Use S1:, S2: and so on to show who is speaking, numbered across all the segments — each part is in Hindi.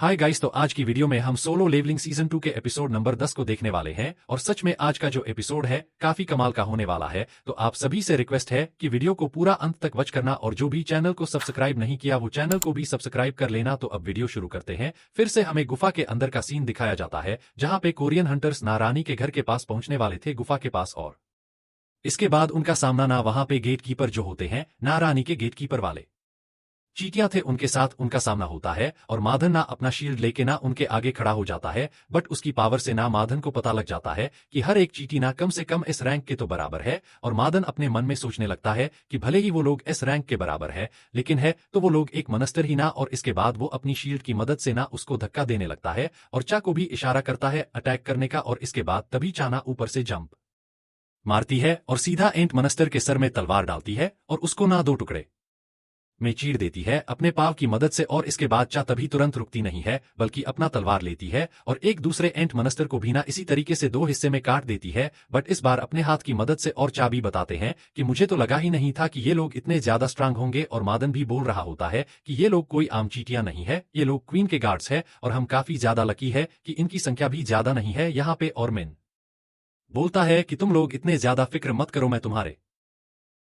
S1: हाय गाइस, तो आज की वीडियो में हम सोलो लेवलिंग सीजन 2 के एपिसोड नंबर 10 को देखने वाले हैं और सच में आज का जो एपिसोड है काफी कमाल का होने वाला है। तो आप सभी से रिक्वेस्ट है कि वीडियो को पूरा अंत तक वॉच करना और जो भी चैनल को सब्सक्राइब नहीं किया वो चैनल को भी सब्सक्राइब कर लेना। तो अब वीडियो शुरू करते हैं। फिर से हमें गुफा के अंदर का सीन दिखाया जाता है जहां पे कोरियन हंटर्स नारानी के घर के पास पहुंचने वाले थे गुफा के पास, और इसके बाद उनका सामना ना वहां पे गेट कीपर जो होते हैं नारानी के गेट कीपर वाले चीटियां थे उनके साथ उनका सामना होता है और माधन ना अपना शील्ड लेके ना उनके आगे खड़ा हो जाता है। बट उसकी पावर से ना माधन को पता लग जाता है कि हर एक चीटी ना कम से कम इस रैंक के तो बराबर है, और माधन अपने मन में सोचने लगता है कि भले ही वो लोग इस रैंक के बराबर है लेकिन है तो वो लोग एक मनस्तर ही ना। और इसके बाद वो अपनी शील्ड की मदद से ना उसको धक्का देने लगता है और चा को भी इशारा करता है अटैक करने का, और इसके बाद तभी चाना ऊपर से जंप मारती है और सीधा एंट मनस्तर के सर में तलवार डालती है और उसको ना दो टुकड़े में चीर देती है अपने पाव की मदद से। और इसके बाद चा तभी तुरंत रुकती नहीं है बल्कि अपना तलवार लेती है और एक दूसरे एंट मनस्तर को भी ना इसी तरीके से दो हिस्से में काट देती है। बट इस बार अपने हाथ की मदद से, और चा भी बताते हैं कि मुझे तो लगा ही नहीं था कि ये लोग इतने ज्यादा स्ट्रांग होंगे। और मादन भी बोल रहा होता है कि ये लोग कोई आम चीटियां नहीं है, ये लोग क्वीन के गार्ड्स है और हम काफी ज्यादा लकी है कि इनकी संख्या भी ज्यादा नहीं है यहाँ पे। और मेन बोलता है कि तुम लोग इतने ज्यादा फिक्र मत करो, मैं तुम्हारे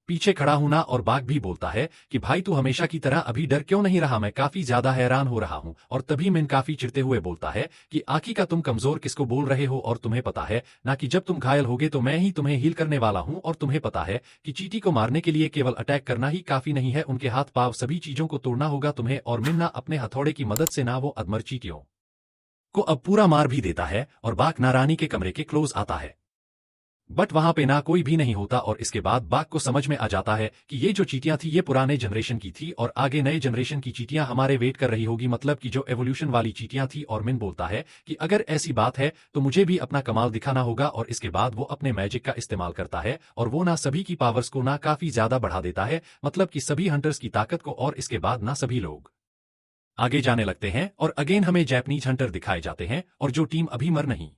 S1: पीछे खड़ा हूं ना। और बाघ भी बोलता है कि भाई तू हमेशा की तरह अभी डर क्यों नहीं रहा, मैं काफी ज्यादा हैरान हो रहा हूं। और तभी मिन काफी चिढ़ते हुए बोलता है कि आखिर का तुम कमजोर किसको बोल रहे हो, और तुम्हें पता है ना कि जब तुम घायल होगे तो मैं ही तुम्हें हील करने वाला हूं। और तुम्हें पता है कि चीटी को मारने के लिए केवल अटैक करना ही काफी नहीं है, उनके हाथ पाव सभी चीजों को तोड़ना होगा तुम्हें। और मिन ना अपने हथौड़े की मदद से ना वो अधमर चीटियों को अब पूरा मार भी देता है और बाघ नारानी के कमरे के क्लोज आता है। बट वहां पे ना कोई भी नहीं होता और इसके बाद बाघ को समझ में आ जाता है कि ये जो चीटियां थी ये पुराने जनरेशन की थी और आगे नए जनरेशन की चीटियां हमारे वेट कर रही होगी, मतलब कि जो एवोल्यूशन वाली चीटियां थी। और मिन बोलता है कि अगर ऐसी बात है तो मुझे भी अपना कमाल दिखाना होगा। और इसके बाद वो अपने मैजिक का इस्तेमाल करता है और वो ना सभी की पावर्स को ना काफी ज्यादा बढ़ा देता है, मतलब कि सभी हंटर्स की ताकत को। और इसके बाद ना सभी लोग आगे जाने लगते हैं और अगेन हमें जैपनीज हंटर दिखाए जाते हैं, और जो टीम अभी मर नहीं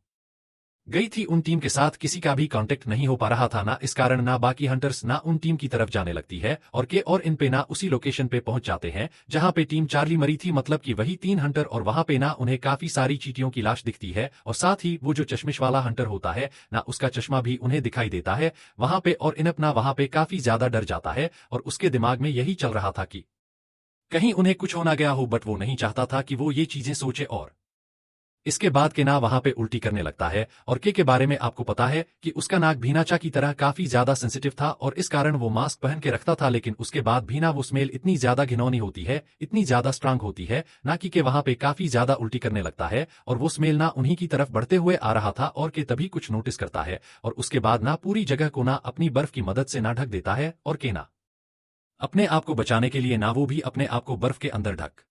S1: गई थी उन टीम के साथ किसी का भी कांटेक्ट नहीं हो पा रहा था ना, इस कारण ना बाकी हंटर्स ना उन टीम की तरफ जाने लगती है और इन पे ना उसी लोकेशन पे पहुंच जाते हैं जहां पे टीम चार्ली मरी थी, मतलब कि वही 3 हंटर। और वहां पे ना उन्हें काफी सारी चीटियों की लाश दिखती है और साथ ही वो जो चश्मिश वाला हंटर होता है ना उसका चश्मा भी उन्हें दिखाई देता है वहां पे। और इनप ना वहां पे काफी ज्यादा डर जाता है और उसके दिमाग में यही चल रहा था कि कहीं उन्हें कुछ हो ना गया हो, बट वो नहीं चाहता था कि वो ये चीजें सोचे। और इसके बाद के ना वहां पे उल्टी करने लगता है और के बारे में आपको पता है कि उसका नाक भीनाचा की तरह काफी ज्यादा सेंसिटिव था और इस कारण वो मास्क पहन के रखता था, लेकिन उसके बाद भी ना वो स्मेल इतनी ज्यादा घिनौनी होती है, इतनी ज्यादा स्ट्रांग होती है ना कि वहां पे काफी ज्यादा उल्टी करने लगता है और वो स्मेल ना उन्हीं की तरफ बढ़ते हुए आ रहा था। और के तभी कुछ नोटिस करता है और उसके बाद ना पूरी जगह को ना अपनी बर्फ की मदद से ना ढक देता है और के ना अपने आप को बचाने के लिए ना वो भी अपने आप को बर्फ के अंदर ढक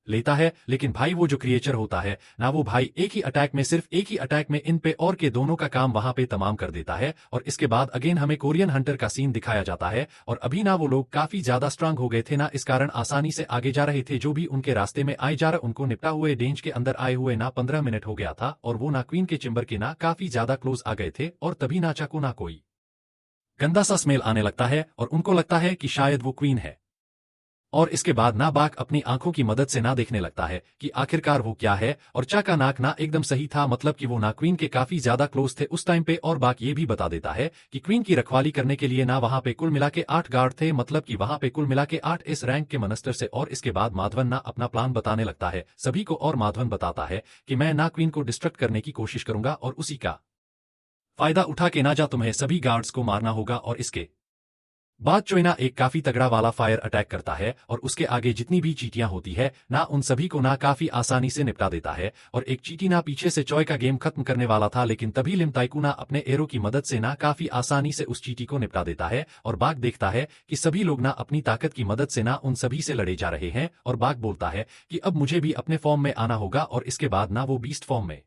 S1: लेता है। लेकिन भाई वो जो क्रिएचर होता है ना वो भाई एक ही अटैक में, सिर्फ एक ही अटैक में इन पे और के दोनों का काम वहां पे तमाम कर देता है। और इसके बाद अगेन हमें कोरियन हंटर का सीन दिखाया जाता है और अभी ना वो लोग काफी ज्यादा स्ट्रांग हो गए थे ना, इस कारण आसानी से आगे जा रहे थे। जो भी उनके रास्ते में आए जा रहे उनको निपटा हुए डेंज के अंदर आए हुए ना 15 मिनट हो गया था और वो ना क्वीन के चेंबर के ना काफी ज्यादा क्लोज आ गए थे। और तभी ना चाको ना कोई गंदा सा स्मेल आने लगता है और उनको लगता है कि शायद वो क्वीन है। और इसके बाद ना बाघ अपनी आंखों की मदद से ना देखने लगता है कि आखिरकार वो क्या है, और चा का नाक ना एकदम सही था, मतलब कि वो ना क्वीन के काफी ज्यादा क्लोज थे उस टाइम पे। और बाघ ये भी बता देता है कि क्वीन की रखवाली करने के लिए ना वहां पे कुल मिला के 8 गार्ड थे, मतलब कि वहां पे कुल मिला के 8 इस रैंक के मनस्तर से। और इसके बाद माधवन ना अपना प्लान बताने लगता है सभी को और माधवन बताता है कि मैं ना क्वीन को डिस्ट्रक्ट करने की कोशिश करूंगा और उसी का फायदा उठा के ना जा तुम्हें सभी गार्ड्स को मारना होगा। और इसके बाद चोइना एक काफी तगड़ा वाला फायर अटैक करता है और उसके आगे जितनी भी चीटियां होती है ना उन सभी को ना काफी आसानी से निपटा देता है। और एक चीटी ना पीछे से चॉय का गेम खत्म करने वाला था, लेकिन तभी लिमताइकू ना अपने एरो की मदद से ना काफी आसानी से उस चीटी को निपटा देता है। और बाघ देखता है कि सभी लोग ना अपनी ताकत की मदद से ना उन सभी से लड़े जा रहे हैं और बाघ बोलता है कि अब मुझे भी अपने फॉर्म में आना होगा। और इसके बाद ना वो बीस्ट फॉर्म में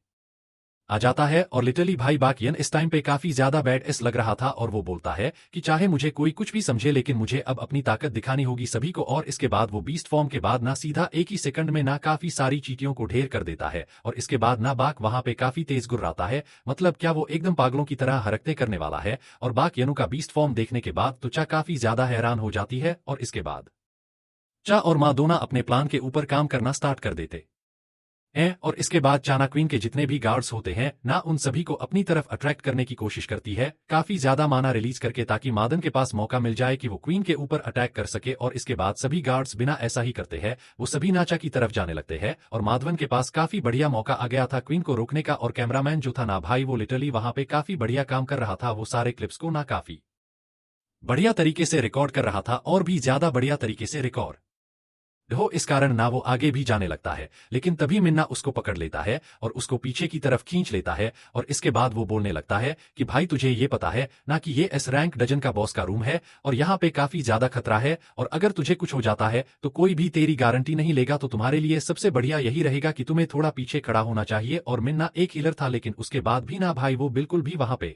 S1: आ जाता है और लिटरली भाई बाकियन इस टाइम पे काफी ज्यादा बैड एस लग रहा था और वो बोलता है कि चाहे मुझे कोई कुछ भी समझे लेकिन मुझे अब अपनी ताकत दिखानी होगी सभी को। और इसके बाद वो बीस्ट फॉर्म के बाद ना सीधा एक ही सेकंड में ना काफी सारी चीटियों को ढेर कर देता है। और इसके बाद ना बाक वहां पे काफी तेज गुर्राता है, मतलब क्या वो एकदम पागलों की तरह हरकतें करने वाला है। और बाकियनों का बीस्ट फॉर्म देखने के बाद तो चा काफी ज्यादा हैरान हो जाती है और इसके बाद चा और माँ दोनों अपने प्लान के ऊपर काम करना स्टार्ट कर देते और इसके बाद चाना क्वीन के जितने भी गार्ड्स होते हैं ना उन सभी को अपनी तरफ अट्रैक्ट करने की कोशिश करती है, काफी ज्यादा माना रिलीज करके, ताकि मादन के पास मौका मिल जाए कि वो क्वीन के ऊपर अटैक कर सके। और इसके बाद सभी गार्ड्स बिना ऐसा ही करते हैं, वो सभी नाचा की तरफ जाने लगते हैं और माधवन के पास काफी बढ़िया मौका आ गया था क्वीन को रोकने का। और कैमरामैन जो था ना भाई, वो लिटरली वहां पे काफी बढ़िया काम कर रहा था, वो सारे क्लिप्स को ना काफी बढ़िया तरीके से रिकॉर्ड कर रहा था और भी ज्यादा बढ़िया तरीके से रिकॉर्ड हो, इस कारण ना वो आगे भी जाने लगता है। लेकिन तभी मिन्ना उसको पकड़ लेता है और उसको पीछे की तरफ खींच लेता है और इसके बाद वो बोलने लगता है कि भाई तुझे ये पता है ना कि ये एस रैंक डजन का बॉस का रूम है और यहाँ पे काफी ज्यादा खतरा है, और अगर तुझे कुछ हो जाता है तो कोई भी तेरी गारंटी नहीं लेगा, तो तुम्हारे लिए सबसे बढ़िया यही रहेगा कि तुम्हें थोड़ा पीछे खड़ा होना चाहिए। और मिन्ना एक हीलर था, लेकिन उसके बाद भी ना भाई वो बिल्कुल भी वहां पे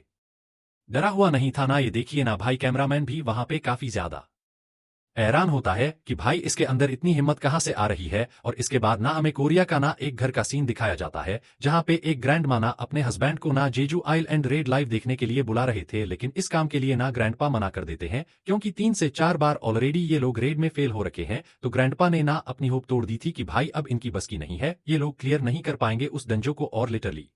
S1: डरा हुआ नहीं था ना। ये देखिए ना भाई, कैमरामैन भी वहां पे काफी ज्यादा हैरान होता है कि भाई इसके अंदर इतनी हिम्मत कहां से आ रही है। और इसके बाद ना हमें कोरिया का ना एक घर का सीन दिखाया जाता है, जहां पे एक ग्रैंड माना अपने हस्बैंड को ना जेजू आइलैंड रेड लाइव देखने के लिए बुला रहे थे, लेकिन इस काम के लिए ना ग्रैंडपा मना कर देते हैं, क्योंकि 3 से 4 बार ऑलरेडी ये लोग रेड में फेल हो रखे हैं। तो ग्रैंडपा ने ना अपनी होप तोड़ दी थी कि भाई अब इनकी बस की नहीं है, ये लोग क्लियर नहीं कर पाएंगे उस डंजो को। और लिटरली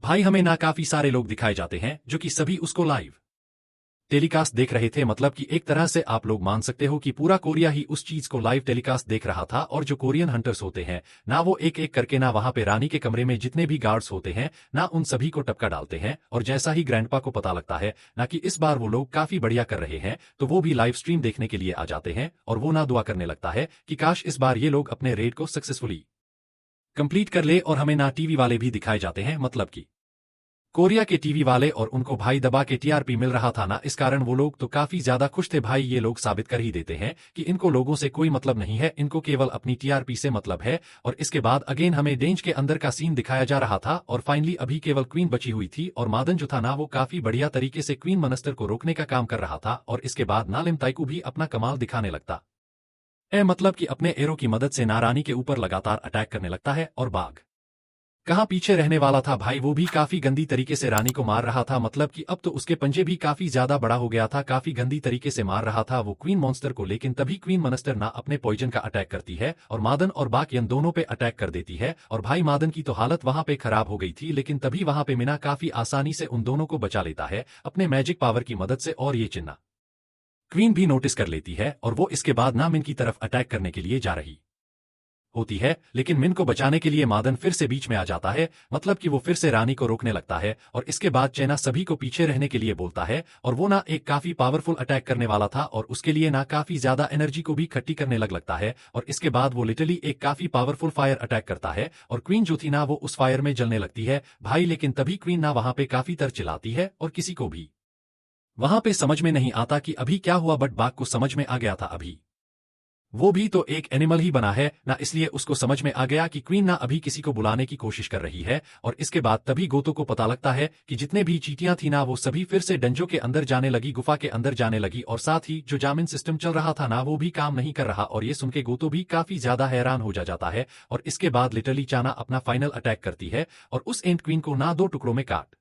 S1: भाई हमें ना काफी सारे लोग दिखाए जाते हैं जो कि सभी उसको लाइव टेलीकास्ट देख रहे थे, मतलब कि एक तरह से आप लोग मान सकते हो कि पूरा कोरिया ही उस चीज को लाइव टेलीकास्ट देख रहा था। और जो कोरियन हंटर्स होते हैं ना, वो एक एक करके ना वहां पे रानी के कमरे में जितने भी गार्ड्स होते हैं ना, उन सभी को टपका डालते हैं। और जैसा ही ग्रैंडपा को पता लगता है ना कि इस बार वो लोग काफी बढ़िया कर रहे हैं, तो वो भी लाइव स्ट्रीम देखने के लिए आ जाते हैं और वो ना दुआ करने लगता है कि काश इस बार ये लोग अपने रेड को सक्सेसफुली कंप्लीट कर ले। और हमें ना टीवी वाले भी दिखाए जाते हैं, मतलब कि कोरिया के टीवी वाले, और उनको भाई दबा के टीआरपी मिल रहा था ना, इस कारण वो लोग तो काफी ज्यादा खुश थे। भाई ये लोग साबित कर ही देते हैं कि इनको लोगों से कोई मतलब नहीं है, इनको केवल अपनी टीआरपी से मतलब है। और इसके बाद अगेन हमें डेंज के अंदर का सीन दिखाया जा रहा था और फाइनली अभी केवल क्वीन बची हुई थी और मादन जो था ना, वो काफी बढ़िया तरीके से क्वीन मनस्तर को रोकने का काम कर रहा था। और इसके बाद नालिम ताइकू भी अपना कमाल दिखाने लगता है, मतलब कि अपने एरो की मदद से नारानी के ऊपर लगातार अटैक करने लगता है। और बाघ कहाँ पीछे रहने वाला था भाई, वो भी काफी गंदी तरीके से रानी को मार रहा था, मतलब कि अब तो उसके पंजे भी काफी ज्यादा बड़ा हो गया था, काफी गंदी तरीके से मार रहा था वो क्वीन मॉन्स्टर को। लेकिन तभी क्वीन मनस्टर ना अपने पॉइजन का अटैक करती है और मादन और बाकियन दोनों पे अटैक कर देती है। और भाई मादन की तो हालत वहां पे खराब हो गई थी, लेकिन तभी वहां पे मीना काफी आसानी से उन दोनों को बचा लेता है अपने मैजिक पावर की मदद से। और ये चिन्ह क्वीन भी नोटिस कर लेती है और वो इसके बाद ना मिन की तरफ अटैक करने के लिए जा रही होती है, लेकिन मिन को बचाने के लिए मादन फिर से बीच में आ जाता है, मतलब कि वो फिर से रानी को रोकने लगता है। और इसके बाद चैना सभी को पीछे रहने के लिए बोलता है और वो ना एक काफी पावरफुल अटैक करने वाला था और उसके लिए ना काफी ज्यादा एनर्जी को भी इकट्ठी करने लगता है। और इसके बाद वो लिटरली एक काफी पावरफुल फायर अटैक करता है और क्वीन जो थी ना, वो उस फायर में जलने लगती है भाई। लेकिन तभी क्वीन ना वहां पे काफी तर चिल्लाती है और किसी को भी वहां पे समझ में नहीं आता कि अभी क्या हुआ, बट बाघ को समझ में आ गया था, अभी वो भी तो एक एनिमल ही बना है ना, इसलिए उसको समझ में आ गया कि क्वीन ना अभी किसी को बुलाने की कोशिश कर रही है। और इसके बाद तभी गोतो को पता लगता है कि जितने भी चींटियां थी ना, वो सभी फिर से डंजो के अंदर जाने लगी, गुफा के अंदर जाने लगी। और साथ ही जो जामिन सिस्टम चल रहा था ना, वो भी काम नहीं कर रहा। और ये सुनके गोतो भी काफी ज्यादा हैरान हो जाता है। और इसके बाद लिटरली चाना अपना फाइनल अटैक करती है और उस एंट क्वीन को ना 2 टुकड़ों में काट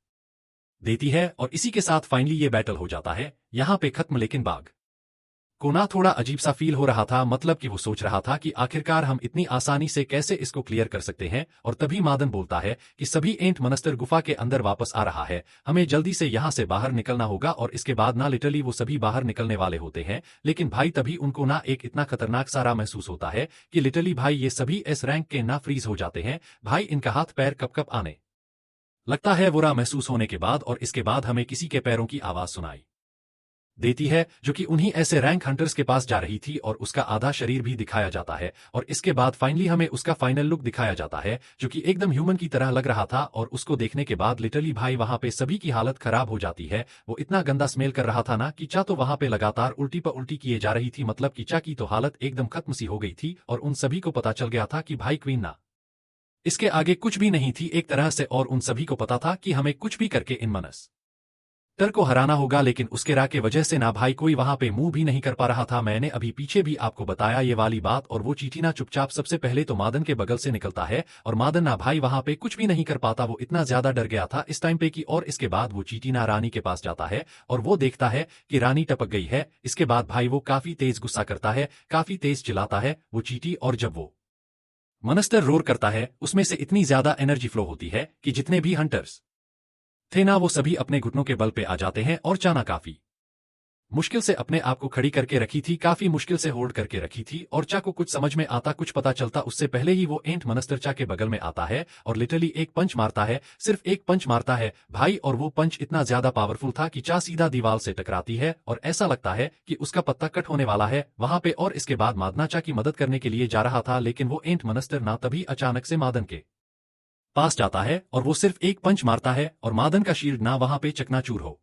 S1: देती है। और इसी के साथ फाइनली ये बैटल हो जाता है यहाँ पे खत्म। लेकिन बाघ को ना थोड़ा अजीब सा फील हो रहा था, मतलब कि वो सोच रहा था कि आखिरकार हम इतनी आसानी से कैसे इसको क्लियर कर सकते हैं। और तभी मादन बोलता है कि सभी एंट मनस्तर गुफा के अंदर वापस आ रहा है, हमें जल्दी से यहां से बाहर निकलना होगा। और इसके बाद ना लिटरली वो सभी बाहर निकलने वाले होते हैं, लेकिन भाई तभी उनको ना एक इतना खतरनाक सारा महसूस होता है कि लिटरली भाई ये सभी एस रैंक के ना फ्रीज हो जाते हैं भाई, इनका हाथ पैर कप कप आने लगता है बुरा महसूस होने के बाद। और इसके बाद हमें किसी के पैरों की आवाज सुनाई देती है, जो कि उन्हीं ऐसे रैंक हंटर्स के पास जा रही थी और उसका आधा शरीर भी दिखाया जाता है। और इसके बाद फाइनली हमें उसका फाइनल लुक दिखाया जाता है, जो कि एकदम ह्यूमन की तरह लग रहा था। और उसको देखने के बाद लिटरली भाई वहां पे सभी की हालत खराब हो जाती है। वो इतना गंदा स्मेल कर रहा था ना कि चा तो वहां पे लगातार उल्टी पर उल्टी किए जा रही थी, मतलब कि चा की तो हालत एकदम खत्म सी हो गई थी। और उन सभी को पता चल गया था कि भाई क्वीन ना इसके आगे कुछ भी नहीं थी एक तरह से। और उन सभी को पता था कि हमें कुछ भी करके इन मनस टर को हराना होगा, लेकिन उसके रा के वजह से ना भाई कोई वहां पे मुंह भी नहीं कर पा रहा था। मैंने अभी पीछे भी आपको बताया ये वाली बात। और वो चींटी ना चुपचाप सबसे पहले तो मादन के बगल से निकलता है और मादन ना भाई वहां पे कुछ भी नहीं कर पाता, वो इतना ज्यादा डर गया था इस टाइम पे की। और इसके बाद वो चींटी ना रानी के पास जाता है और वो देखता है कि रानी टपक गई है। इसके बाद भाई वो काफी तेज गुस्सा करता है, काफी तेज चिल्लाता है वो चींटी। और जब वो मॉन्स्टर रोर करता है, उसमें से इतनी ज्यादा एनर्जी फ्लो होती है कि जितने भी हंटर्स थे ना वो सभी अपने घुटनों के बल पे आ जाते हैं और चाना काफी मुश्किल से अपने आप को खड़ी करके रखी थी, काफी मुश्किल से होल्ड करके रखी थी। और चा को कुछ समझ में आता, कुछ पता चलता उससे पहले ही वो एंट मॉन्स्टर चा के बगल में आता है और लिटरली एक पंच मारता है, सिर्फ एक पंच मारता है भाई। और वो पंच इतना ज्यादा पावरफुल था कि चा सीधा दीवार से टकराती है और ऐसा लगता है कि उसका पत्ता कट होने वाला है वहां पे। और इसके बाद मादना चा की मदद करने के लिए जा रहा था, लेकिन वो एंट मॉन्स्टर ना तभी अचानक से मादन के पास जाता है और वो सिर्फ एक पंच मारता है और मादन का शील्ड ना वहां पे चकनाचूर हो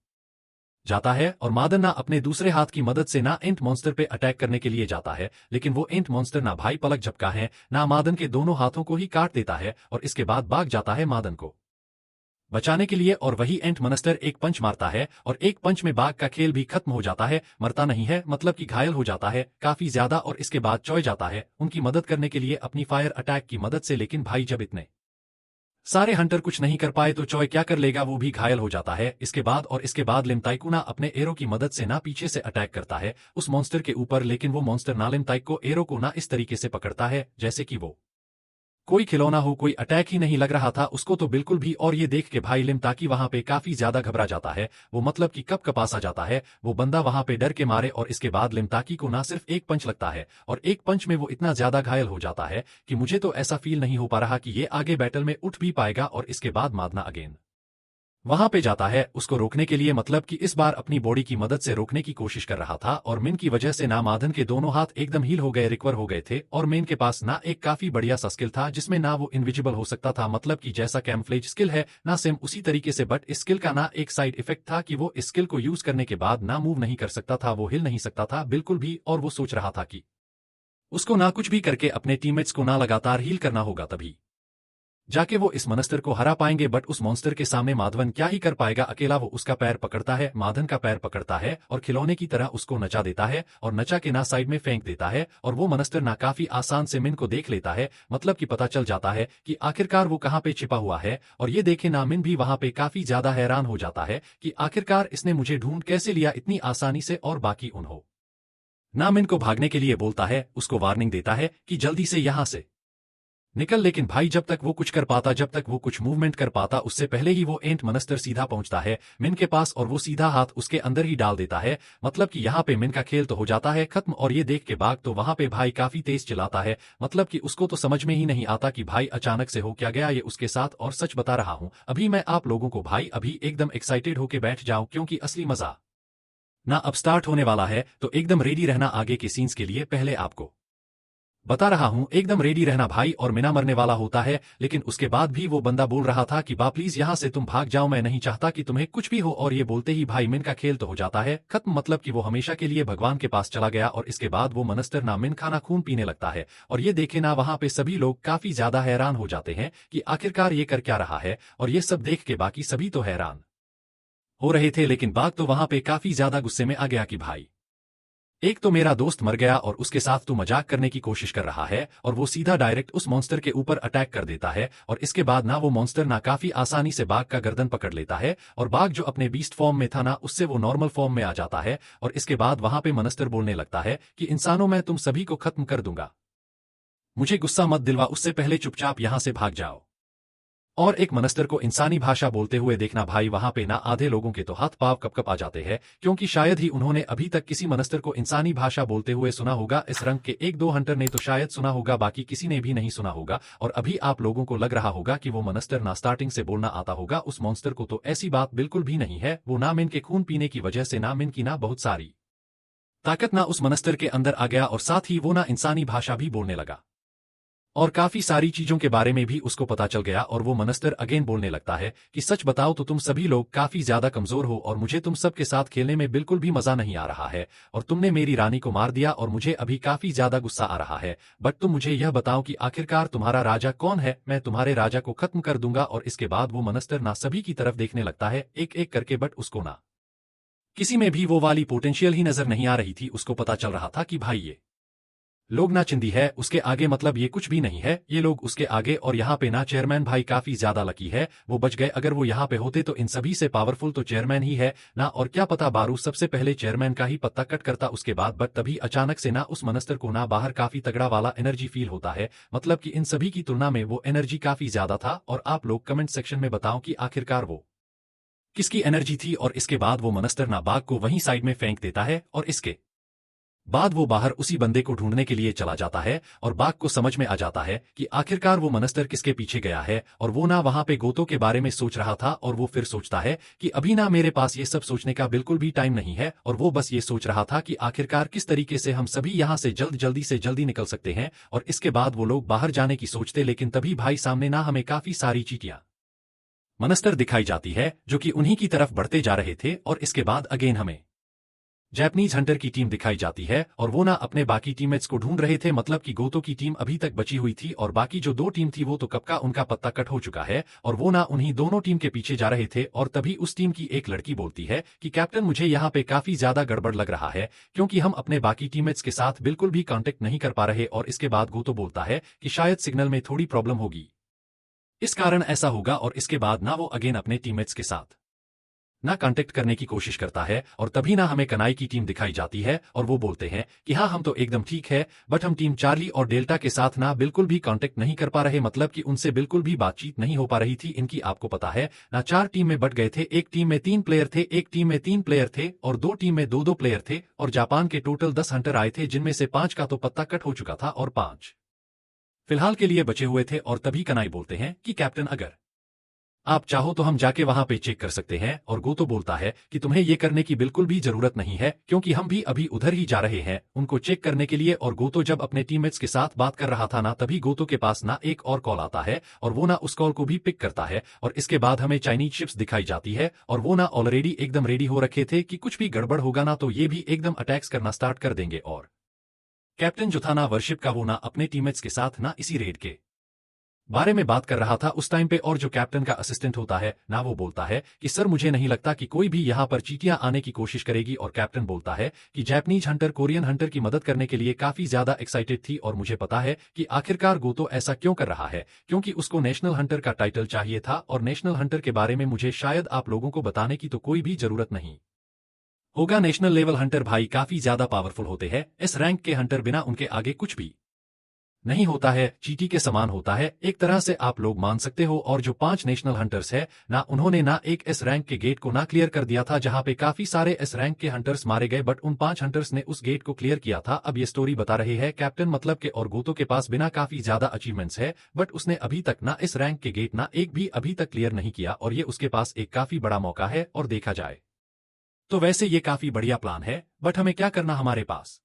S1: जाता है। और मादन ना अपने दूसरे हाथ की मदद से ना एंट मॉन्स्टर पे अटैक करने के लिए जाता है, लेकिन वो एंट मॉन्स्टर ना भाई पलक झपका है ना मादन के दोनों हाथों को ही काट देता है और इसके बाद भाग जाता है मादन को बचाने के लिए। और वही एंट मॉन्स्टर एक पंच मारता है और एक पंच में बाघ का खेल भी खत्म हो जाता है, मरता नहीं है, मतलब कि घायल हो जाता है काफी ज्यादा। और इसके बाद चॉय जाता है उनकी मदद करने के लिए अपनी फायर अटैक की मदद से, लेकिन भाई जब इतने सारे हंटर कुछ नहीं कर पाए तो चॉय क्या कर लेगा, वो भी घायल हो जाता है इसके बाद। और इसके बाद लिमताइकू ना अपने एरो की मदद से ना पीछे से अटैक करता है उस मॉन्स्टर के ऊपर, लेकिन वो मॉन्स्टर ना लिमताइक को एरो को ना इस तरीके से पकड़ता है जैसे कि वो कोई खिलौना हो, कोई अटैक ही नहीं लग रहा था उसको तो बिल्कुल भी। और ये देख के भाई लिमताकी वहां पे काफी ज्यादा घबरा जाता है, वो मतलब कि कब कपासा जाता है वो बंदा वहां पे डर के मारे। और इसके बाद लिमताकी को ना सिर्फ एक पंच लगता है और एक पंच में वो इतना ज्यादा घायल हो जाता है कि मुझे तो ऐसा फील नहीं हो पा रहा कि ये आगे बैटल में उठ भी पाएगा। और इसके बाद मादना अगेन वहां पे जाता है उसको रोकने के लिए, मतलब कि इस बार अपनी बॉडी की मदद से रोकने की कोशिश कर रहा था। और मिन की वजह से ना मादन के दोनों हाथ एकदम हील हो गए, रिकवर हो गए थे। और मिन के पास ना एक काफी बढ़िया सा स्किल था जिसमें ना वो इनविजिबल हो सकता था, मतलब कि जैसा कैमफ्लेज स्किल है ना सेम उसी तरीके से, बट इस स्किल का ना एक साइड इफेक्ट था कि वो इस स्किल को यूज करने के बाद ना मूव नहीं कर सकता था, वो हिल नहीं सकता था बिल्कुल भी। और वो सोच रहा था कि उसको ना कुछ भी करके अपने टीममेट्स को ना लगातार हील करना होगा, तभी जाके वो इस मॉन्स्टर को हरा पाएंगे। बट उस मॉन्स्टर के सामने माधवन क्या ही कर पाएगा अकेला। वो उसका पैर पकड़ता है, माधन का पैर पकड़ता है और खिलौने की तरह उसको नचा देता है और नचा के ना साइड में फेंक देता है। और वो मॉन्स्टर ना काफी आसान से मिन को देख लेता है, मतलब कि पता चल जाता है कि आखिरकार वो कहाँ पे छिपा हुआ है। और ये देखे ना मिन भी वहां पे काफी ज्यादा हैरान हो जाता है कि आखिरकार इसने मुझे ढूंढ कैसे लिया इतनी आसानी से। और बाकी उन्हों ना मिन को भागने के लिए बोलता है, उसको वार्निंग देता है कि जल्दी से यहां से निकल। लेकिन भाई जब तक वो कुछ कर पाता, जब तक वो कुछ मूवमेंट कर पाता, उससे पहले ही वो एंट मॉन्स्टर सीधा पहुंचता है मिन के पास और वो सीधा हाथ उसके अंदर ही डाल देता है, मतलब कि यहाँ पे मिन का खेल तो हो जाता है खत्म। और ये देख के बाघ तो वहां पे भाई काफी तेज चिल्लाता है, मतलब कि उसको तो समझ में ही नहीं आता कि भाई अचानक से हो क्या गया ये उसके साथ। और सच बता रहा हूं अभी मैं आप लोगों को भाई अभी एकदम एक्साइटेड होके बैठ जाऊं, क्योंकि असली मजा ना अब स्टार्ट होने वाला है। तो एकदम रेडी रहना आगे के सीन्स के लिए, पहले आपको बता रहा हूं एकदम रेडी रहना भाई। और मिना मरने वाला होता है, लेकिन उसके बाद भी वो बंदा बोल रहा था कि बा प्लीज यहां से तुम भाग जाओ, मैं नहीं चाहता कि तुम्हें कुछ भी हो। और ये बोलते ही भाई मिन का खेल तो हो जाता है खत्म, मतलब कि वो हमेशा के लिए भगवान के पास चला गया। और इसके बाद वो मॉन्स्टर ना मिन खाना खून पीने लगता है। और ये देखे ना वहां पे सभी लोग काफी ज्यादा हैरान हो जाते हैं कि आखिरकार ये कर क्या रहा है। और ये सब देख के बाकी सभी तो हैरान हो रहे थे, लेकिन बाघ तो वहां पे काफी ज्यादा गुस्से में आ गया कि भाई एक तो मेरा दोस्त मर गया और उसके साथ तू मजाक करने की कोशिश कर रहा है। और वो सीधा डायरेक्ट उस मॉन्स्टर के ऊपर अटैक कर देता है। और इसके बाद ना वो मॉन्स्टर ना काफी आसानी से बाघ का गर्दन पकड़ लेता है और बाघ जो अपने बीस्ट फॉर्म में था ना उससे वो नॉर्मल फॉर्म में आ जाता है। और इसके बाद वहां पे मॉन्स्टर बोलने लगता है कि इंसानों मैं तुम सभी को खत्म कर दूंगा, मुझे गुस्सा मत दिलवा, उससे पहले चुपचाप यहां से भाग जाओ। और एक मॉन्स्टर को इंसानी भाषा बोलते हुए देखना भाई वहां पे ना आधे लोगों के तो हाथ पांव कप आ जाते हैं, क्योंकि शायद ही उन्होंने अभी तक किसी मॉन्स्टर को इंसानी भाषा बोलते हुए सुना होगा। इस रंग के एक दो हंटर ने तो शायद सुना होगा, बाकी किसी ने भी नहीं सुना होगा। और अभी आप लोगों को लग रहा होगा कि वो मॉन्स्टर ना स्टार्टिंग से बोलना आता होगा, उस मॉन्स्टर को तो ऐसी बात बिल्कुल भी नहीं है। वो ना मिन के खून पीने की वजह से ना मिन की ना बहुत सारी ताकत ना उस मॉन्स्टर के अंदर आ गया और साथ ही वो ना इंसानी भाषा भी बोलने लगा और काफी सारी चीजों के बारे में भी उसको पता चल गया। और वो मॉन्स्टर अगेन बोलने लगता है कि सच बताओ तो तुम सभी लोग काफी ज्यादा कमजोर हो और मुझे तुम सब के साथ खेलने में बिल्कुल भी मजा नहीं आ रहा है। और तुमने मेरी रानी को मार दिया और मुझे अभी काफी ज्यादा गुस्सा आ रहा है। बट तुम मुझे यह बताओ कि आखिरकार तुम्हारा राजा कौन है, मैं तुम्हारे राजा को खत्म कर दूंगा। और इसके बाद वो मॉन्स्टर ना सभी की तरफ देखने लगता है एक एक करके, बट उसको ना किसी में भी वो वाली पोटेंशियल ही नजर नहीं आ रही थी। उसको पता चल रहा था कि भाई ये लोग ना चिंदी है उसके आगे मतलब ये कुछ भी नहीं है, ये लोग उसके आगे। और यहाँ पे ना चेयरमैन भाई काफी ज्यादा लकी है, वो बच गए। अगर वो यहाँ पे होते तो इन सभी से पावरफुल तो चेयरमैन ही है ना। और क्या पता बारू सबसे पहले चेयरमैन का ही पत्ता कट करता उसके बाद। बट तभी अचानक से ना उस मनस्तर को ना बाहर काफी तगड़ा वाला एनर्जी फील होता है, मतलब कि इन सभी की तुलना में वो एनर्जी काफी ज्यादा था। और आप लोग कमेंट सेक्शन में बताओ कि आखिरकार वो किसकी एनर्जी थी। और इसके बाद वो मनस्तर ना बाघ को वहीं साइड में फेंक देता है और इसके बाद वो बाहर उसी बंदे को ढूंढने के लिए चला जाता है। और बाघ को समझ में आ जाता है कि आखिरकार वो मनस्तर किसके पीछे गया है। और वो ना वहां पे गोतों के बारे में सोच रहा था और वो फिर सोचता है कि अभी ना मेरे पास ये सब सोचने का बिल्कुल भी टाइम नहीं है। और वो बस ये सोच रहा था कि आखिरकार किस तरीके से हम सभी यहां से जल्दी निकल सकते हैं। और इसके बाद वो लोग बाहर जाने की सोचते, लेकिन तभी भाई सामने ना हमें काफी सारी चींटियां मनस्तर दिखाई जाती है जो कि उन्हीं की तरफ बढ़ते जा रहे थे। और इसके बाद अगेन हमें जापानीज हंटर की टीम दिखाई जाती है और वो ना अपने बाकी टीममेट्स को ढूंढ रहे थे, मतलब कि गोतो की टीम अभी तक बची हुई थी और बाकी जो दो टीम थी वो तो कब का उनका पत्ता कट हो चुका है। और वो ना उन्हीं दोनों टीम के पीछे जा रहे थे। और तभी उस टीम की एक लड़की बोलती है कि कैप्टन मुझे यहाँ पे काफी ज्यादा गड़बड़ लग रहा है, क्योंकि हम अपने बाकी टीममेट्स के साथ बिल्कुल भी कांटेक्ट नहीं कर पा रहे। और इसके बाद गोतो बोलता है कि शायद सिग्नल में थोड़ी प्रॉब्लम होगी, इस कारण ऐसा होगा। और इसके बाद ना वो अगेन अपने टीममेट्स के साथ ना कांटेक्ट करने की कोशिश करता है। और तभी ना हमें कनाई की टीम दिखाई जाती है और वो बोलते हैं कि हाँ हम तो एकदम ठीक है, बट हम टीम चार्ली और डेल्टा के साथ ना बिल्कुल भी कांटेक्ट नहीं कर पा रहे, मतलब कि उनसे बिल्कुल भी बातचीत नहीं हो पा रही थी इनकी। आपको पता है ना, 4 टीम में बट गए थे, एक टीम में 3 प्लेयर थे, एक टीम में 3 प्लेयर थे और 2 टीम में 2-2 प्लेयर थे। और जापान के टोटल 10 हंटर आए थे, जिनमें से 5 का तो पत्ता कट हो चुका था और 5 फिलहाल के लिए बचे हुए थे। और तभी कनाई बोलते हैं कि कैप्टन अगर आप चाहो तो हम जाके वहां पे चेक कर सकते हैं। और गोतो बोलता है कि तुम्हें ये करने की बिल्कुल भी जरूरत नहीं है, क्योंकि हम भी अभी उधर ही जा रहे हैं उनको चेक करने के लिए। और गोतो जब अपने टीममेट्स के साथ बात कर रहा था ना, तभी गोतो के पास ना एक और कॉल आता है और वो ना उस कॉल को भी पिक करता है। और इसके बाद हमें चाइनीज शिप्स दिखाई जाती है और वो ना ऑलरेडी एकदम रेडी हो रखे थे कि कुछ भी गड़बड़ होगा ना तो ये भी एकदम अटैक्स करना स्टार्ट कर देंगे। और कैप्टन जो था ना वर्शिप का, वो ना अपने टीममेट्स के साथ ना इसी रेड के बारे में बात कर रहा था उस टाइम पे। और जो कैप्टन का असिस्टेंट होता है ना, वो बोलता है कि सर मुझे नहीं लगता कि कोई भी यहाँ पर चींटियां आने की कोशिश करेगी। और कैप्टन बोलता है कि जापानीज हंटर कोरियन हंटर की मदद करने के लिए काफी ज्यादा एक्साइटेड थी और मुझे पता है कि आखिरकार गोतो ऐसा क्यों कर रहा है, क्योंकि उसको नेशनल हंटर का टाइटल चाहिए था। और नेशनल हंटर के बारे में मुझे शायद आप लोगों को बताने की तो कोई भी जरूरत नहीं होगा। नेशनल लेवल हंटर भाई काफी ज्यादा पावरफुल होते हैं, इस रैंक के हंटर बिना उनके आगे कुछ भी नहीं होता है, चीटी के समान होता है एक तरह से आप लोग मान सकते हो। और जो 5 नेशनल हंटर्स है ना, उन्होंने ना एक एस रैंक के गेट को ना क्लियर कर दिया था, जहां पे काफी सारे एस रैंक के हंटर्स मारे गए, बट उन 5 हंटर्स ने उस गेट को क्लियर किया था। अब ये स्टोरी बता रहे हैं कैप्टन, मतलब के और गोतो के पास बिना काफी ज्यादा अचीवमेंट्स है, बट उसने अभी तक ना इस रैंक के गेट ना एक भी अभी तक क्लियर नहीं किया। और ये उसके पास एक काफी बड़ा मौका है। और देखा जाए तो वैसे ये काफी बढ़िया प्लान है, बट हमें क्या करना, हमारे पास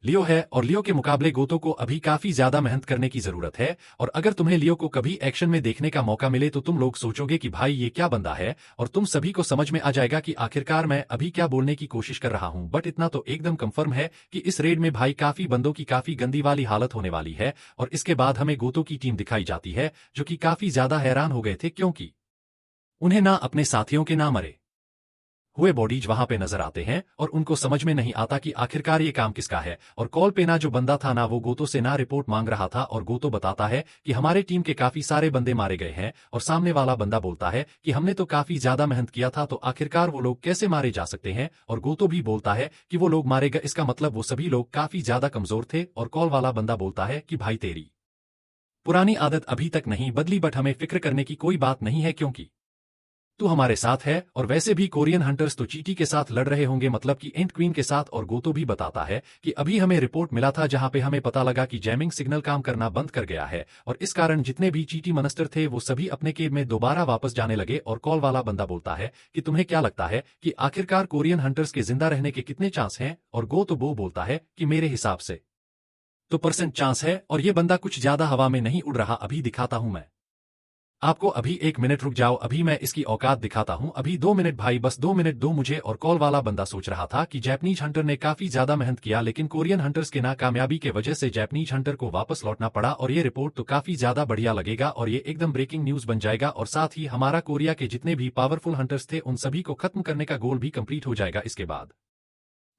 S1: लियो है और लियो के मुकाबले गोतो को अभी काफी ज्यादा मेहनत करने की जरूरत है। और अगर तुम्हें लियो को कभी एक्शन में देखने का मौका मिले तो तुम लोग सोचोगे कि भाई ये क्या बंदा है, और तुम सभी को समझ में आ जाएगा कि आखिरकार मैं अभी क्या बोलने की कोशिश कर रहा हूं। बट इतना तो एकदम कंफर्म है कि इस रेड में भाई काफी बंदों की काफी गंदी वाली हालत होने वाली है। और इसके बाद हमें गोतो की टीम दिखाई जाती है जो कि काफी ज्यादा हैरान हो गए थे, क्योंकि उन्हें ना अपने साथियों के ना मरे हुए बॉडीज वहां पे नजर आते हैं और उनको समझ में नहीं आता कि आखिरकार ये काम किसका है। और कॉल पे ना जो बंदा था ना, वो गोतो से ना रिपोर्ट मांग रहा था और गोतो बताता है कि हमारे टीम के काफी सारे बंदे मारे गए हैं। और सामने वाला बंदा बोलता है कि हमने तो काफी ज्यादा मेहनत किया था, तो आखिरकार वो लोग कैसे मारे जा सकते हैं। और गोतो भी बोलता है कि वो लोग मारे गए, इसका मतलब वो सभी लोग काफी ज्यादा कमजोर थे। और कॉल वाला बंदा बोलता है कि भाई तेरी पुरानी आदत अभी तक नहीं बदली, बट हमें फिक्र करने की कोई बात नहीं है, क्योंकि तू हमारे साथ है। और वैसे भी कोरियन हंटर्स तो चीटी के साथ लड़ रहे होंगे, मतलब कि एंड क्वीन के साथ। और गोतो भी बताता है कि अभी हमें रिपोर्ट मिला था जहां पे हमें पता लगा कि जैमिंग सिग्नल काम करना बंद कर गया है, और इस कारण जितने भी चीटी मनस्टर थे वो सभी अपने केव में दोबारा वापस जाने लगे। और कॉल वाला बंदा बोलता है कि तुम्हें क्या लगता है कि आखिरकार कोरियन हंटर्स के जिंदा रहने के कितने चांस हैं। और गोतो बोलता है कि मेरे हिसाब से तो % चांस है, और ये बंदा कुछ ज्यादा हवा में नहीं उड़ रहा, अभी दिखाता हूं मैं आपको। अभी 1 मिनट रुक जाओ, अभी मैं इसकी औकात दिखाता हूं, अभी 2 मिनट भाई, बस 2 मिनट दो मुझे। और कॉल वाला बंदा सोच रहा था कि जापानीज हंटर ने काफी ज्यादा मेहनत किया, लेकिन कोरियन हंटर्स के नाकामयाबी के वजह से जापानीज हंटर को वापस लौटना पड़ा। और ये रिपोर्ट तो काफी ज्यादा बढ़िया लगेगा और ये एकदम ब्रेकिंग न्यूज बन जाएगा, और साथ ही हमारा कोरिया के जितने भी पावरफुल हंटर्स थे उन सभी को खत्म करने का गोल भी कंप्लीट हो जाएगा इसके बाद।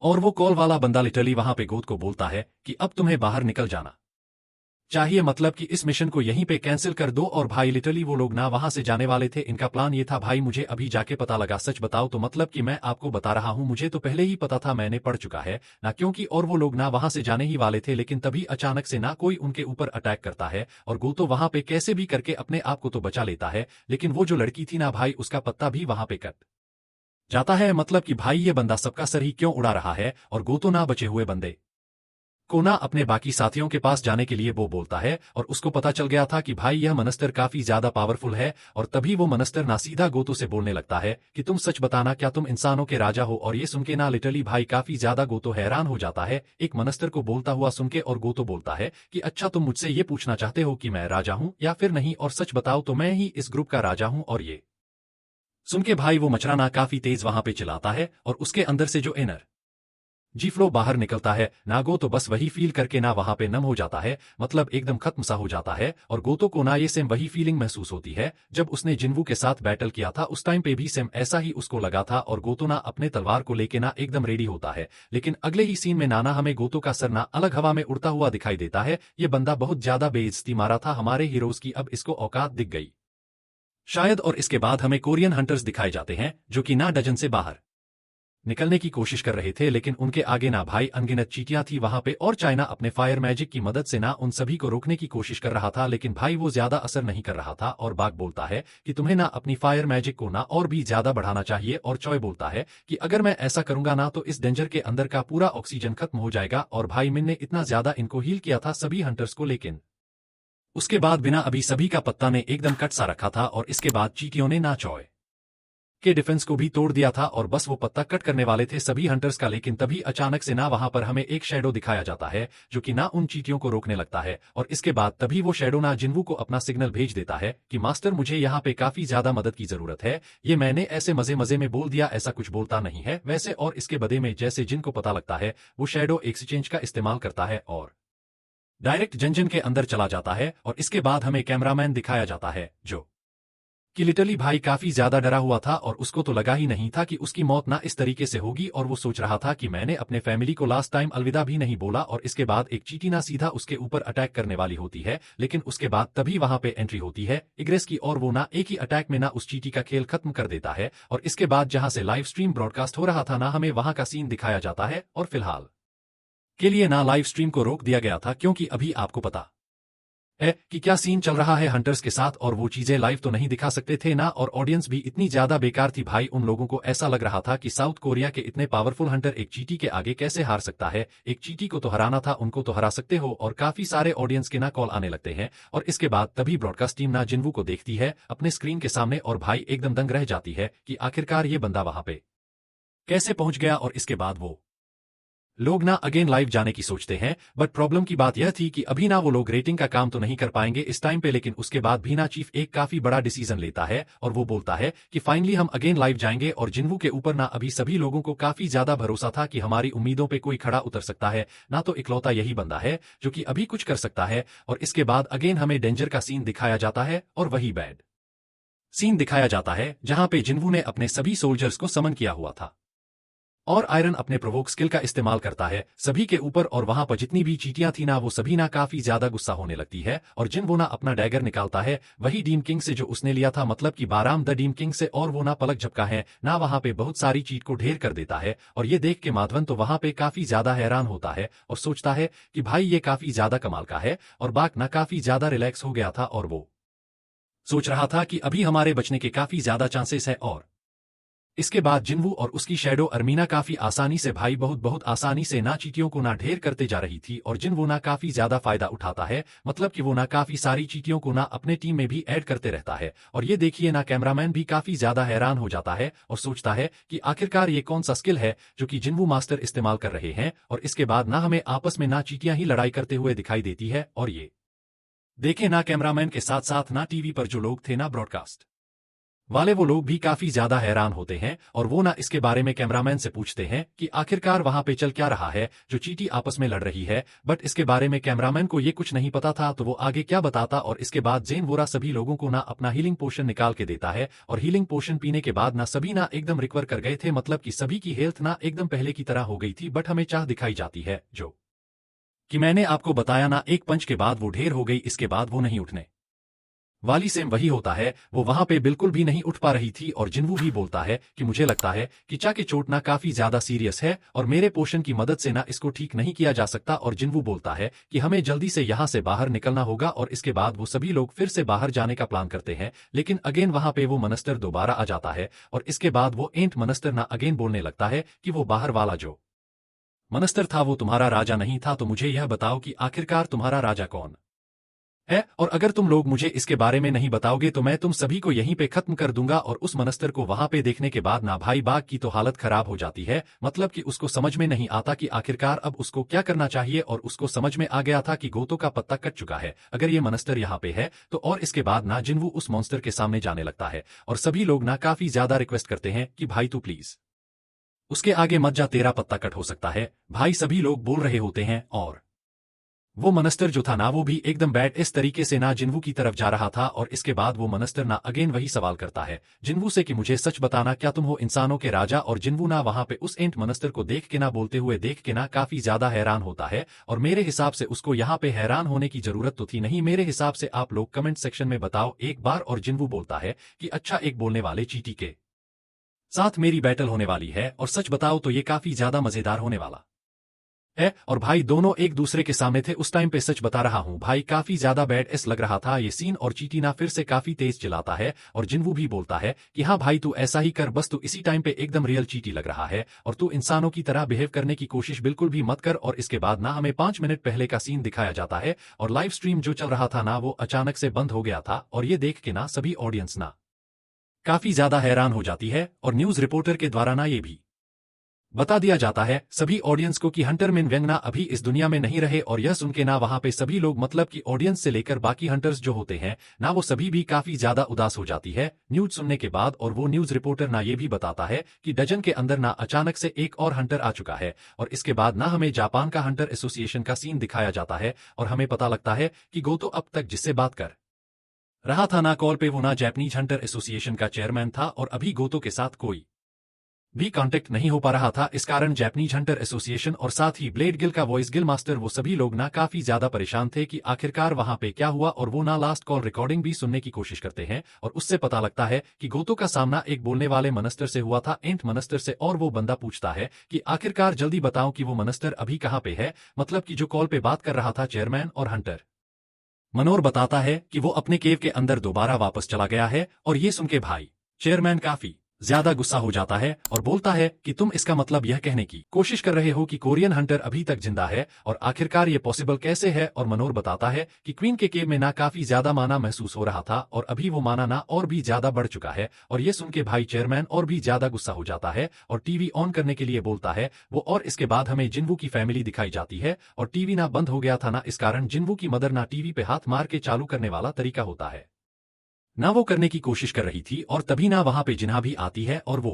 S1: और वो कॉल वाला बंदा लिटरली वहां पे गोत को बोलता है कि अब तुम्हें बाहर निकल जाना चाहिए, मतलब कि इस मिशन को यहीं पे कैंसिल कर दो। और भाई लिटरली वो लोग ना वहां से जाने वाले थे, इनका प्लान ये था भाई मुझे अभी जाके पता लगा, सच बताओ तो मतलब कि मैं आपको बता रहा हूं मुझे तो पहले ही पता था, मैंने पढ़ चुका है ना, क्योंकि और वो लोग ना वहां से जाने ही वाले थे, लेकिन तभी अचानक से ना कोई उनके ऊपर अटैक करता है और गोतो वहां पे कैसे भी करके अपने आप को तो बचा लेता है, लेकिन वो जो लड़की थी ना भाई उसका पत्ता भी वहां पे कट जाता है। मतलब कि भाई ये बंदा सबका सर ही क्यों उड़ा रहा है, और गोतो ना बचे हुए बंदे को ना अपने बाकी साथियों के पास जाने के लिए वो बोलता है, और उसको पता चल गया था कि भाई यह मनस्तर काफी ज्यादा पावरफुल है, और तभी वो मनस्तर ना सीधा गोतो से बोलने लगता है कि तुम सच बताना, क्या तुम इंसानों के राजा हो। और ये सुनके ना लिटरली भाई काफी ज्यादा गोतो हैरान हो जाता है एक मनस्तर को बोलता हुआ सुनके, और गोतो बोलता है कि अच्छा तुम मुझसे ये पूछना चाहते हो कि मैं राजा हूं या फिर नहीं, और सच बताओ तो मैं ही इस ग्रुप का राजा हूं। और ये सुनके भाई वो मचराना काफी तेज वहां पे चिल्लाता है, और उसके अंदर से जो एनर जी फ्लो बाहर निकलता है ना, गो तो बस वही फील करके ना वहां पे नम हो जाता है, मतलब एकदम खत्म सा हो जाता है। और गोतो को ना ये सेम वही फीलिंग महसूस होती है जब उसने जिन्वू के साथ बैटल किया था, उस टाइम पे भी सेम ऐसा ही उसको लगा था, और गोतो ना अपने तलवार को लेके ना एकदम रेडी होता है। लेकिन अगले ही सीन में नाना हमें गोतो का सर ना अलग हवा में उड़ता हुआ दिखाई देता है, ये बंदा बहुत ज्यादा बेइज्जती मारा था हमारे हीरोज की, अब इसको औकात दिख गई शायद। और इसके बाद हमें कोरियन हंटर्स दिखाए जाते हैं जो कि ना डजन से बाहर निकलने की कोशिश कर रहे थे, लेकिन उनके आगे ना भाई अनगिनत चींटियां थी वहां पे, और चाइना अपने फायर मैजिक की मदद से ना उन सभी को रोकने की कोशिश कर रहा था, लेकिन भाई वो ज्यादा असर नहीं कर रहा था। और बाघ बोलता है कि तुम्हें ना अपनी फायर मैजिक को ना और भी ज्यादा बढ़ाना चाहिए, और चॉय बोलता है कि अगर मैं ऐसा करूंगा ना तो इस डेंजर के अंदर का पूरा ऑक्सीजन खत्म हो जाएगा। और भाई मिन ने इतना ज्यादा इनको हील किया था सभी हंटर्स को, लेकिन उसके बाद बिना अभी सभी का पत्ता ने एकदम कट सा रखा था, और इसके बाद चींटियों ने ना चॉय के डिफेंस को भी तोड़ दिया था, और बस वो पत्ता कट करने वाले थे सभी हंटर्स का। लेकिन तभी अचानक से ना वहां पर हमें एक शैडो दिखाया जाता है जो कि ना उन चींटियों को रोकने लगता है, और इसके बाद तभी वो शैडो ना जिन्वू को अपना सिग्नल भेज देता है कि मास्टर मुझे यहाँ पे काफी ज्यादा मदद की जरूरत है। ये मैंने ऐसे मजे मजे में बोल दिया, ऐसा कुछ बोलता नहीं है वैसे। और इसके बदले में जैसे जिनको पता लगता है वो शैडो एक्सचेंज का इस्तेमाल करता है और डायरेक्ट जंजन के अंदर चला जाता है। और इसके बाद हमें कैमरामैन दिखाया जाता है जो कि लिटरली भाई काफी ज्यादा डरा हुआ था, और उसको तो लगा ही नहीं था कि उसकी मौत ना इस तरीके से होगी, और वो सोच रहा था कि मैंने अपने फैमिली को लास्ट टाइम अलविदा भी नहीं बोला। और इसके बाद एक चींटी ना सीधा उसके ऊपर अटैक करने वाली होती है, लेकिन उसके बाद तभी वहां पे एंट्री होती है इग्रेस की, और वो ना एक ही अटैक में ना उस चींटी का खेल खत्म कर देता है। और इसके बाद जहां से लाइव स्ट्रीम ब्रॉडकास्ट हो रहा था ना, हमें वहां का सीन दिखाया जाता है, और फिलहाल के लिए ना लाइव स्ट्रीम को रोक दिया गया था, क्योंकि अभी आपको पता है कि क्या सीन चल रहा है हंटर्स के साथ, और वो चीजें लाइव तो नहीं दिखा सकते थे ना। और ऑडियंस भी इतनी ज्यादा बेकार थी भाई, उन लोगों को ऐसा लग रहा था कि साउथ कोरिया के इतने पावरफुल हंटर एक चींटी के आगे कैसे हार सकता है, एक चींटी को तो हराना था, उनको तो हरा सकते हो। और काफी सारे ऑडियंस के ना कॉल आने लगते हैं, और इसके बाद तभी ब्रॉडकास्ट टीम ना जिन्वू को देखती है अपने स्क्रीन के सामने, और भाई एकदम दंग रह जाती है कि आखिरकार ये बंदा वहां पे कैसे पहुंच गया। और इसके बाद वो लोग ना अगेन लाइव जाने की सोचते हैं, बट प्रॉब्लम की बात यह थी कि अभी ना वो लोग रेटिंग का काम तो नहीं कर पाएंगे इस टाइम पे। लेकिन उसके बाद भी ना चीफ एक काफी बड़ा डिसीजन लेता है, और वो बोलता है कि फाइनली हम अगेन लाइव जाएंगे। और जिन्वू के ऊपर ना अभी सभी लोगों को काफी ज्यादा भरोसा था कि हमारी उम्मीदों पे कोई खड़ा उतर सकता है, ना तो इकलौता यही बंदा है जो कि अभी कुछ कर सकता है। और इसके बाद अगेन हमें डेंजर का सीन दिखाया जाता है, और वही बैड सीन दिखाया जाता है जहां पे जिन्वू ने अपने सभी सोल्जर्स को समन किया हुआ था, और आयरन अपने प्रोवोक स्किल का इस्तेमाल करता है सभी के ऊपर, और वहां पर जितनी भी चींटियां थी ना वो सभी ना काफी ज्यादा गुस्सा होने लगती है। और जिन वो ना अपना डैगर निकालता है वही डीम किंग से जो उसने लिया था, मतलब कि बाराम द डीम किंग से, और वो ना पलक झपका है ना वहां पे बहुत सारी चीट को ढेर कर देता है। और ये देख के माधवन तो वहां पे काफी ज्यादा हैरान होता है और सोचता है कि भाई ये काफी ज्यादा कमाल का है। और बाक ना काफी ज्यादा रिलैक्स हो गया था, और वो सोच रहा था कि अभी हमारे बचने के काफी ज्यादा चांसेस है। और इसके बाद जिन्वू और उसकी शैडो अर्मीना काफी आसानी से भाई बहुत आसानी से ना चींटियों को ना ढेर करते जा रही थी, और जिन्वू ना काफी ज्यादा फायदा उठाता है, मतलब कि वो ना काफी सारी चींटियों को ना अपने टीम में भी ऐड करते रहता है। और ये देखिए ना कैमरामैन भी काफी ज्यादा हैरान हो जाता है और सोचता है कि आखिरकार ये कौन सा स्किल है जो कि जिन्वू मास्टर इस्तेमाल कर रहे हैं। और इसके बाद ना हमें आपस में ना चींटियां ही लड़ाई करते हुए दिखाई देती है, और ये देखे ना कैमरामैन के साथ साथ ना टीवी पर जो लोग थे ना ब्रॉडकास्ट वाले वो लोग भी काफी ज्यादा हैरान होते हैं और वो ना इसके बारे में कैमरामैन से पूछते हैं कि आखिरकार वहां पे चल क्या रहा है, जो चींटी आपस में लड़ रही है। बट इसके बारे में कैमरामैन को ये कुछ नहीं पता था, तो वो आगे क्या बताता। और इसके बाद जेन वोरा सभी लोगों को ना अपना हीलिंग पोशन निकाल के देता है और हीलिंग पोशन पीने के बाद ना सभी ना एकदम रिकवर कर गए थे, मतलब कि सभी की हेल्थ ना एकदम पहले की तरह हो गई थी। बट हमें चाह दिखाई जाती है जो कि मैंने आपको बताया ना, एक पंच के बाद वो ढेर हो गई, इसके बाद वो नहीं उठने वाली। सेम वही होता है, वो वहां पे बिल्कुल भी नहीं उठ पा रही थी। और जिन्वू भी बोलता है कि मुझे लगता है कि चा की चोट ना काफी ज्यादा सीरियस है और मेरे पोषण की मदद से ना इसको ठीक नहीं किया जा सकता। और जिन्वू बोलता है कि हमें जल्दी से यहां से बाहर निकलना होगा। और इसके बाद वो सभी लोग फिर से बाहर जाने का प्लान करते हैं, लेकिन अगेन वहां पे वो मनस्तर दोबारा आ जाता है। और इसके बाद वो एंट मनस्तर ना अगेन बोलने लगता है कि वो बाहर वाला जो मनस्तर था वो तुम्हारा राजा नहीं था, तो मुझे यह बताओ कि आखिरकार तुम्हारा राजा कौन है। और अगर तुम लोग मुझे इसके बारे में नहीं बताओगे तो मैं तुम सभी को यहीं पे खत्म कर दूंगा। और उस मनस्तर को वहां पे देखने के बाद ना भाई बाघ की तो हालत खराब हो जाती है, मतलब कि उसको समझ में नहीं आता कि आखिरकार अब उसको क्या करना चाहिए। और उसको समझ में आ गया था कि गोतो का पत्ता कट चुका है अगर ये मनस्तर यहाँ पे है तो। और इसके बाद ना जिन्वू उस मॉन्स्टर के सामने जाने लगता है और सभी लोग ना काफी ज्यादा रिक्वेस्ट करते हैं कि भाई तू प्लीज उसके आगे मत जा, तेरा पत्ता कट हो सकता है भाई, सभी लोग बोल रहे होते हैं। और वो मनस्तर जो था ना वो भी एकदम बैड इस तरीके से ना जिन्वू की तरफ जा रहा था। और इसके बाद वो मनस्तर ना अगेन वही सवाल करता है जिन्वू से कि मुझे सच बताना, क्या तुम हो इंसानों के राजा। और जिन्वू ना वहां पे उस एंट मनस्तर को देख के ना बोलते हुए देख के ना काफी ज्यादा हैरान होता है। और मेरे हिसाब से उसको यहाँ पे हैरान होने की जरूरत तो थी नहीं, मेरे हिसाब से आप लोग कमेंट सेक्शन में बताओ एक बार। और जिन्वू बोलता है कि अच्छा, एक बोलने वाले चींटी के साथ मेरी बैटल होने वाली है और सच बताओ तो ये काफी ज्यादा मजेदार होने वाला है। और भाई दोनों एक दूसरे के सामने थे उस टाइम पे, सच बता रहा हूं भाई काफी ज्यादा बैड एस लग रहा था ये सीन। और चींटी ना फिर से काफी तेज चिल्लाता है और जिन्वू भी बोलता है कि हाँ भाई तू ऐसा ही कर, बस तू इसी टाइम पे एकदम रियल चींटी लग रहा है और तू इंसानों की तरह बिहेव करने की कोशिश बिल्कुल भी मत कर। और इसके बाद ना हमें 5 मिनट पहले का सीन दिखाया जाता है और लाइव स्ट्रीम जो चल रहा था ना वो अचानक से बंद हो गया था। और ये देख के ना सभी ऑडियंस ना काफी ज्यादा हैरान हो जाती है और न्यूज रिपोर्टर के द्वारा ना ये भी बता दिया जाता है सभी ऑडियंस को कि हंटर मिन वेंगना अभी इस दुनिया में नहीं रहे। और यह सुन के ना वहां पे सभी लोग, मतलब कि ऑडियंस से लेकर बाकी हंटर्स जो होते हैं ना, वो सभी भी काफी ज्यादा उदास हो जाती है न्यूज सुनने के बाद। और वो न्यूज रिपोर्टर ना ये भी बताता है कि डजन के अंदर ना अचानक से एक और हंटर आ चुका है। और इसके बाद ना हमें जापान का हंटर एसोसिएशन का सीन दिखाया जाता है और हमें पता लगता है कि गोतो अब तक जिससे बात कर रहा था ना कॉल पे वो ना जापानीज हंटर एसोसिएशन का चेयरमैन था। और अभी गोतो के साथ कोई भी कांटेक्ट नहीं हो पा रहा था, इस कारण जापानीज हंटर एसोसिएशन और साथ ही ब्लेड गिल का वॉइस गिल मास्टर वो सभी लोग ना काफी ज्यादा परेशान थे कि आखिरकार वहां पे क्या हुआ। और वो ना लास्ट कॉल रिकॉर्डिंग भी सुनने की कोशिश करते हैं और उससे पता लगता है कि गोतो का सामना एक बोलने वाले मनस्तर से हुआ था, एंट मनस्तर से। और वो बंदा पूछता है कि आखिरकार जल्दी बताओ कि वो मनस्तर अभी कहां पे है, मतलब कि जो कॉल पे बात कर रहा था चेयरमैन। और हंटर मनोर बताता है कि वो अपने केव के अंदर दोबारा वापस चला गया है। और ये सुन के भाई चेयरमैन काफी ज्यादा गुस्सा हो जाता है और बोलता है कि तुम इसका मतलब यह कहने की कोशिश कर रहे हो कि कोरियन हंटर अभी तक जिंदा है, और आखिरकार ये पॉसिबल कैसे है। और मनोर बताता है कि क्वीन के केव में ना काफी ज्यादा माना महसूस हो रहा था और अभी वो माना ना और भी ज्यादा बढ़ चुका है। और ये सुन के भाई चेयरमैन और भी ज्यादा गुस्सा हो जाता है और टीवी ऑन करने के लिए बोलता है वो। और इसके बाद हमें जिन्वू की फैमिली दिखाई जाती है और टीवी ना बंद हो गया था ना, इस कारण जिन्वू की मदर ना टीवी पे हाथ मार के चालू करने वाला तरीका होता है ना वो करने की कोशिश कर रही थी। और तभी ना वहां पे जिन्हा भी आती है और वो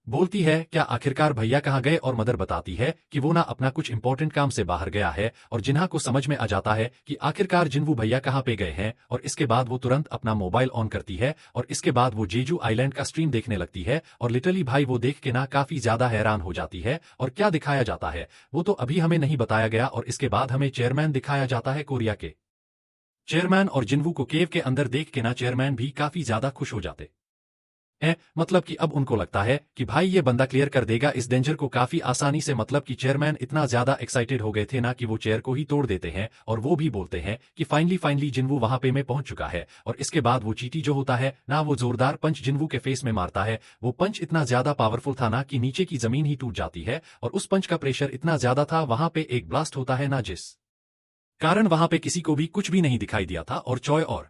S1: बोलती है क्या आखिरकार भैया कहाँ गए। और मदर बताती है कि वो ना अपना कुछ इंपॉर्टेंट काम से बाहर गया है। और जिन्हा को समझ में आ जाता है कि आखिरकार जिन्वू भैया कहाँ पे गए हैं। और इसके बाद वो तुरंत अपना मोबाइल ऑन करती है और इसके बाद वो जेजू आइलैंड का स्ट्रीम देखने लगती है। और लिटरली भाई वो देख के ना काफी ज्यादा हैरान हो जाती है। और क्या दिखाया जाता है वो तो अभी हमें नहीं बताया गया। और इसके बाद हमें चेयरमैन दिखाया जाता है कोरिया के चेयरमैन। और जिन्वू को केव के अंदर देख के ना चेयरमैन भी काफी ज्यादा खुश हो जाते हैं, मतलब कि अब उनको लगता है कि भाई ये बंदा क्लियर कर देगा इस डेंजर को काफी आसानी से। मतलब कि चेयरमैन इतना ज्यादा एक्साइटेड हो गए थे ना कि वो चेयर को ही तोड़ देते हैं। और वो भी बोलते हैं कि फाइनली जिन्वू वहां पे में पहुंच चुका है। और इसके बाद वो चीटी जो होता है ना वो जोरदार पंच जिन्वू के फेस में मारता है। वो पंच इतना ज्यादा पावरफुल था ना कि नीचे की जमीन ही टूट जाती है। और उस पंच का प्रेशर इतना ज्यादा था, वहां पे एक ब्लास्ट होता है ना, जिस कारण वहां पे किसी को भी कुछ भी नहीं दिखाई दिया था। और चॉय और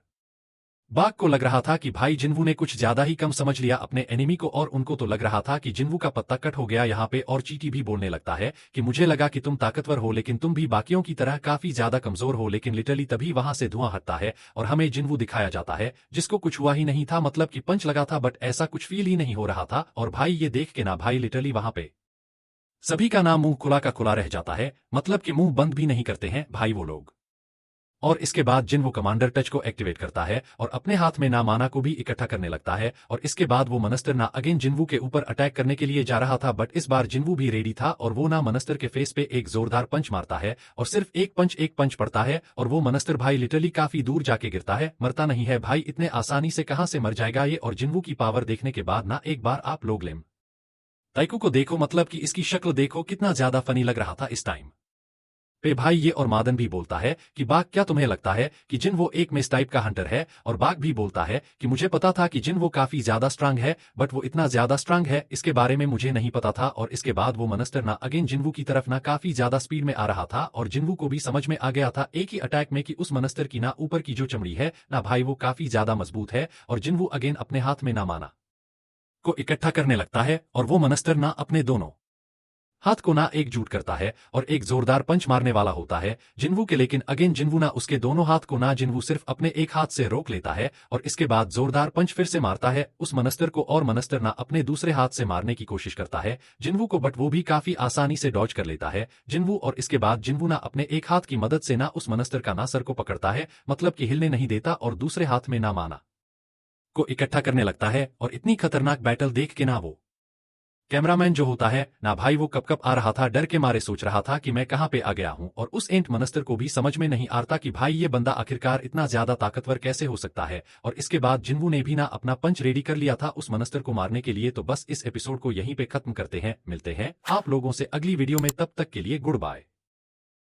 S1: बाघ को लग रहा था कि भाई जिन्वू ने कुछ ज्यादा ही कम समझ लिया अपने एनिमी को, और उनको तो लग रहा था कि जिन्वू का पत्ता कट हो गया यहाँ पे। और चींटी भी बोलने लगता है कि मुझे लगा कि तुम ताकतवर हो, लेकिन तुम भी बाकियों की तरह काफी ज्यादा कमजोर हो। लेकिन लिटरली तभी वहां से धुआं हटता है और हमें जिन्वू दिखाया जाता है जिसको कुछ हुआ ही नहीं था, मतलब कि पंच लगा था बट ऐसा कुछ फील ही नहीं हो रहा था। और भाई ये देख के ना भाई लिटरली वहां पे सभी का नाम मुंह खुला का खुला रह जाता है, मतलब कि मुंह बंद भी नहीं करते हैं भाई वो लोग। और इसके बाद जिन्वू कमांडर टच को एक्टिवेट करता है और अपने हाथ में ना माना को भी इकट्ठा करने लगता है। और इसके बाद वो मनस्तर ना अगेन जिन्वू के ऊपर अटैक करने के लिए जा रहा था, बट इस बार जिन्वू भी रेडी था और वो ना मनस्तर के फेस पे एक जोरदार पंच मारता है और सिर्फ एक पंच पड़ता है और वो मनस्तर भाई लिटरली काफी दूर जाके गिरता है, मरता नहीं है भाई। इतने आसानी से कहां से मर जाएगा ये। और जिन्वू की पावर देखने के बाद ना एक बार आप लोग लेम ताइकू को देखो, मतलब कि इसकी शक्ल देखो कितना ज्यादा फनी लग रहा था इस टाइम पे भाई ये। और मादन भी बोलता है कि बाघ क्या तुम्हें लगता है कि जिन वो एक मिस टाइप का हंटर है। और बाघ भी बोलता है कि मुझे पता था कि जिन वो काफी ज्यादा स्ट्रांग है, बट वो इतना ज्यादा स्ट्रांग है इसके बारे में मुझे नहीं पता था। और इसके बाद वो मनस्तर ना अगेन जिन्वू की तरफ ना काफी ज्यादा स्पीड में आ रहा था और जिन्वू को भी समझ में आ गया था एक ही अटैक में कि उस मनस्तर की ना ऊपर की जो चमड़ी है ना भाई वो काफी ज्यादा मजबूत है। और जिन्वू अगेन अपने हाथ में ना माना को इकट्ठा करने लगता है और वो मनस्तर ना अपने दोनों हाथ को ना एकजुट करता है और एक जोरदार पंच मारने वाला होता है जिन्वू के। लेकिन अगेन जिन्वू ना उसके दोनों हाथ को ना जिन्वू सिर्फ अपने एक हाथ से रोक लेता है और इसके बाद जोरदार पंच फिर से मारता है उस मनस्तर को। और मनस्तर ना अपने दूसरे हाथ से मारने की कोशिश करता है जिन्वू को, बट वो भी काफी आसानी से डॉज कर लेता है जिन्वू। और इसके बाद जिन्वू ना अपने एक हाथ की मदद से ना उस मनस्तर का ना सर को पकड़ता है, मतलब कि हिलने नहीं देता, और दूसरे हाथ में ना माना को इकट्ठा करने लगता है। और इतनी खतरनाक बैटल देख के ना वो कैमरामैन जो होता है ना भाई वो कब कब आ रहा था, डर के मारे सोच रहा था कि मैं कहां पे आ गया हूं। और उस एंट मनस्तर को भी समझ में नहीं आता कि भाई ये बंदा आखिरकार इतना ज्यादा ताकतवर कैसे हो सकता है। और इसके बाद जिन्वू ने भी ना अपना पंच रेडी कर लिया था उस मनस्तर को मारने के लिए। तो बस इस एपिसोड को यहीं पे खत्म करते हैं, मिलते हैं आप लोगों से अगली वीडियो में, तब तक के लिए गुड बाय।